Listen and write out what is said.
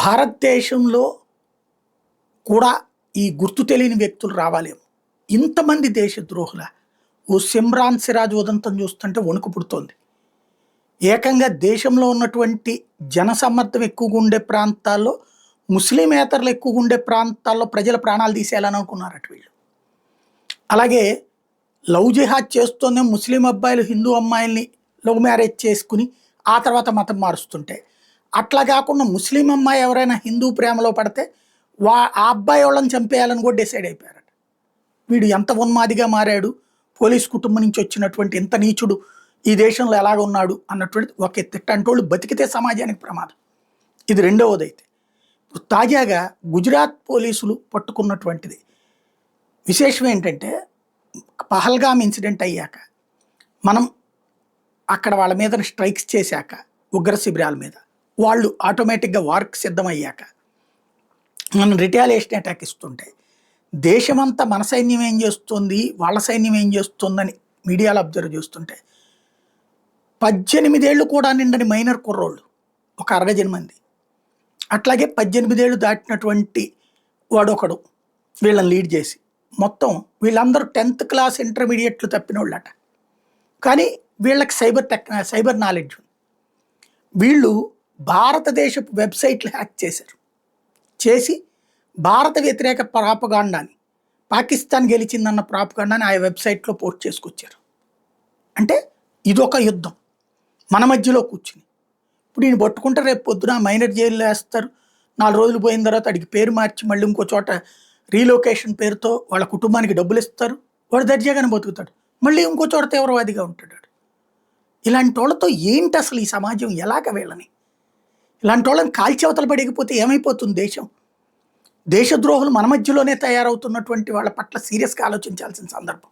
భారతదేశంలో కూడా ఈ గుర్తు తెలియని వ్యక్తులు రావాలేమో. ఇంతమంది దేశద్రోహుల ఓ సిమ్రాన్ సిరాజ్ ఉదంతం చూస్తుంటే వణుకు పుడుతోంది. ఏకంగా దేశంలో ఉన్నటువంటి జనసమ్మర్థం ఎక్కువగా ఉండే ప్రాంతాల్లో, ముస్లిమేతరులు ఎక్కువగా ఉండే ప్రాంతాల్లో ప్రజల ప్రాణాలు తీసేయాలని అనుకున్నారట వీళ్ళు. అలాగే లవ్ జిహాద్ చేస్తూనే ముస్లిం అబ్బాయిలు హిందూ అమ్మాయిల్ని లవ్ మ్యారేజ్ చేసుకుని ఆ తర్వాత మతం మారుస్తుంటే, అట్లా కాకుండా ముస్లిం అమ్మాయి ఎవరైనా హిందూ ప్రేమలో పడితే ఆ అబ్బాయి వాళ్ళని చంపేయాలని కూడా డిసైడ్ అయిపోయారట. వీడు ఎంత ఉన్మాదిగా మారాడు, పోలీస్ కుటుంబం నుంచి వచ్చినటువంటి ఇంత నీచుడు ఈ దేశంలో ఎలాగ ఉన్నాడు అన్నటువంటి ఒక ఎత్తిట్టంటోళ్ళు బతికితే సమాజానికి ప్రమాదం. ఇది రెండవదైతే. తాజాగా గుజరాత్ పోలీసులు పట్టుకున్నటువంటిది విశేషం ఏంటంటే, పహల్గామ్ ఇన్సిడెంట్ అయ్యాక మనం అక్కడ వాళ్ళ మీద స్ట్రైక్స్ చేశాక ఉగ్ర శిబిరాల మీద వాళ్ళు ఆటోమేటిక్గా వార్క్ సిద్ధమయ్యాక మనం రిటాలియేషన్ అటాక్ ఇస్తుంటే దేశమంతా మన సైన్యం ఏం చేస్తుంది, వాళ్ళ సైన్యం ఏం చేస్తుందని మీడియాలో అబ్జర్వ్ చేస్తుంటే 18 ఏళ్ళు కూడా నిండని మైనర్ కుర్రోళ్ళు ఒక 60 మంది, అట్లాగే 18 ఏళ్ళు దాటినటువంటి వాడొకడు వీళ్ళని లీడ్ చేసి మొత్తం వీళ్ళందరూ 10th క్లాస్ ఇంటర్మీడియట్లు తప్పిన వాళ్ళట. కానీ వీళ్ళకి సైబర్ నాలెడ్జ్ ఉంది. వీళ్ళు భారతదేశపు వెబ్సైట్లు హ్యాక్ చేసి భారత వ్యతిరేక ప్రాపగాండాని, పాకిస్తాన్ గెలిచిందన్న ప్రాపగాండాని ఆ వెబ్సైట్లో పోస్ట్ చేసుకొచ్చారు. అంటే ఇదొక యుద్ధం మన మధ్యలో కూర్చుని. ఇప్పుడు ఈయన పట్టుకుంటే రేపు పొద్దున మైనర్ జైల్లో వేస్తారు. 4 రోజులు పోయిన తర్వాత అడిగి పేరు మార్చి మళ్ళీ ఇంకో చోట రీలొకేషన్ పేరుతో వాళ్ళ కుటుంబానికి డబ్బులు ఇస్తారు. వాడు దర్జాగానే బతుకుతాడు. మళ్ళీ ఇంకో చోట తీవ్రవాదిగా ఉంటాడు. ఇలాంటి వాళ్ళతో ఏంటి అసలు ఈ సమాజం, ఎలాగ వీళ్ళని ఇలాంటి వాళ్ళని కాల్చేవతలు పడిగిపోతే ఏమైపోతుంది దేశం? దేశద్రోహులు మన మధ్యలోనే తయారవుతున్నటువంటి వాళ్ళ పట్ల సీరియస్గా ఆలోచించాల్సిన సందర్భం.